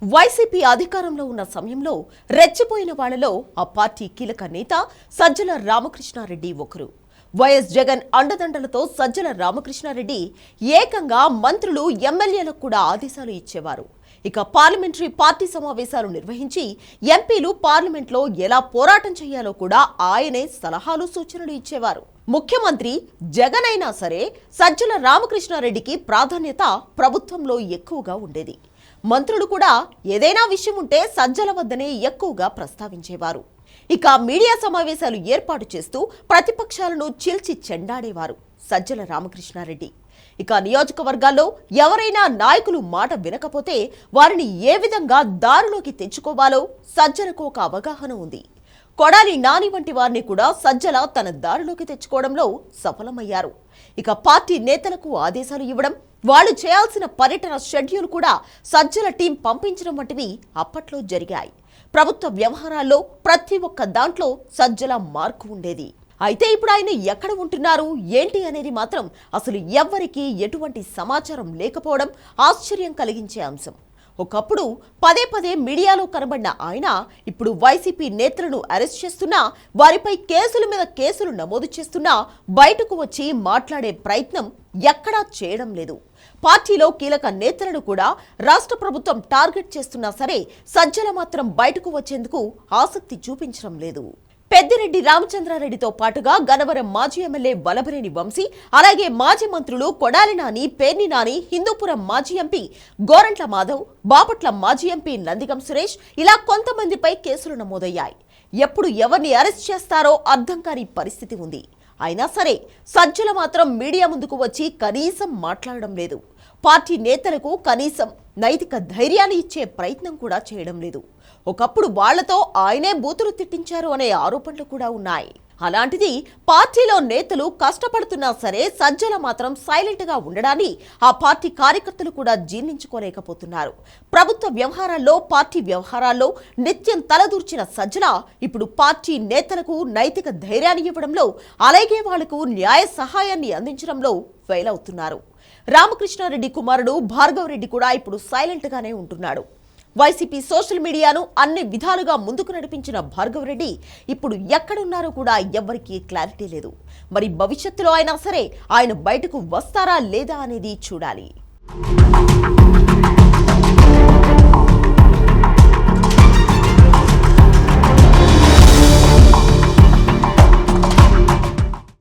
YCP అధికారంలో ఉన్న సమయంలో రెచ్చిపోయిన వాళ్లలో ఆ పార్టీ కీలక నేత సజ్జల రామకృష్ణారెడ్డి ఒకరు. వైఎస్ జగన్ అండదండలతో సజ్జల రామకృష్ణారెడ్డి ఏకంగా మంత్రులు, ఎమ్మెల్యేలకు కూడా ఆదేశాలు ఇచ్చేవారు. ఇక పార్లమెంటరీ పార్టీ సమావేశాలు నిర్వహించి ఎంపీలు పార్లమెంట్లో ఎలా పోరాటం చేయాలో కూడా ఆయనే సలహాలు, సూచనలు ఇచ్చేవారు. ముఖ్యమంత్రి జగన్ అయినా సరే సజ్జల రామకృష్ణారెడ్డికి ప్రాధాన్యత ప్రభుత్వంలో ఎక్కువగా ఉండేది. మంత్రులు కూడా ఏదైనా విషయం ఉంటే సజ్జల వద్దనే ఎక్కువగా ప్రస్తావించేవారు. ఇక మీడియా సమావేశాలు ఏర్పాటు చేస్తూ ప్రతిపక్షాలను చీల్చి చెండాడేవారు సజ్జల రామకృష్ణారెడ్డి. ఇక నియోజకవర్గాల్లో ఎవరైనా నాయకులు మాట వినకపోతే వారిని ఏ విధంగా దారిలోకి తెచ్చుకోవాలో సజ్జలకు ఒక అవగాహన ఉంది. కొడాలి నాని వంటి వారిని కూడా సజ్జల తన దారిలోకి తెచ్చుకోవడంలో సఫలమయ్యారు. ఇక పార్టీ నేతలకు ఆదేశాలు ఇవ్వడం, వాళ్ళు చేయాల్సిన పర్యటన షెడ్యూల్ కూడా సజ్జల టీం పంపించడం వంటివి అప్పట్లో జరిగాయి. ప్రభుత్వ వ్యవహారాల్లో ప్రతి ఒక్క దాంట్లో సజ్జల మార్కు ఉండేది. అయితే ఇప్పుడు ఆయన ఎక్కడ ఉంటున్నారు, ఏంటి అనేది మాత్రం అసలు ఎవ్వరికీ ఎటువంటి సమాచారం లేకపోవడం ఆశ్చర్యం కలిగించే అంశం. ఒకప్పుడు పదే పదే మీడియాలో కనబడిన ఆయన ఇప్పుడు వైసీపీ నేతలను అరెస్ట్ చేస్తున్నా, వారిపై కేసుల మీద కేసులు నమోదు చేస్తున్నా బయటకు వచ్చి మాట్లాడే ప్రయత్నం ఎక్కడా చేయడం లేదు. పార్టీలో కీలక నేతలను కూడా రాష్ట్ర ప్రభుత్వం టార్గెట్ చేస్తున్నా సరే సజ్జల మాత్రం బయటకు వచ్చేందుకు ఆసక్తి చూపించడం లేదు. పెద్దిరెడ్డి రామచంద్రారెడ్డితో పాటుగా గన్నవరం మాజీ ఎమ్మెల్యే వలభనేని వంశీ, అలాగే మాజీ మంత్రులు కొడాలి నాని, పేర్ని నాని, హిందూపురం మాజీ ఎంపీ గోరంట్ల మాధవ్, బాపట్ల మాజీ ఎంపీ నందిగం సురేష్ ఇలా కొంతమందిపై కేసులు నమోదయ్యాయి. ఎప్పుడు ఎవరిని అరెస్ట్ చేస్తారో అర్థం కాని పరిస్థితి ఉంది. అయినా సరే సజ్జల మాత్రం మీడియా ముందుకు వచ్చి కనీసం మాట్లాడడం లేదు. పార్టీ నేతలకు కనీసం నైతిక ధైర్యాన్ని ఇచ్చే ప్రయత్నం కూడా చేయడం లేదు. ఒకప్పుడు వాళ్లతో ఆయనే బూతులు తిట్టించారు అనే ఆరోపణలు కూడా ఉన్నాయి. అలాంటిది పార్టీలో నేతలు కష్టపడుతున్నా సరే సజ్జల మాత్రం సైలెంట్ గా ఉండడాన్ని ఆ పార్టీ కార్యకర్తలు కూడా జీర్ణించుకోలేకపోతున్నారు. ప్రభుత్వ వ్యవహారాల్లో, పార్టీ వ్యవహారాల్లో నిత్యం తలదూర్చిన సజ్జల ఇప్పుడు పార్టీ నేతలకు నైతిక ధైర్యాన్ని ఇవ్వడంలో, అలాగే వాళ్లకు న్యాయ సహాయాన్ని అందించడంలో ఫెయిల్ అవుతున్నారు. రామకృష్ణారెడ్డి కుమారుడు భార్గవ్ రెడ్డి కూడా ఇప్పుడు సైలెంట్ గానే ఉంటున్నాడు. వైసీపీ సోషల్ మీడియాను అన్ని విధాలుగా ముందుకు నడిపించిన భార్గవ్ రెడ్డి ఇప్పుడు ఎక్కడున్నారో కూడా ఎవ్వరికీ క్లారిటీ లేదు. మరి భవిష్యత్తులో అయినా సరే ఆయన బయటకు వస్తారా లేదా అనేది చూడాలి.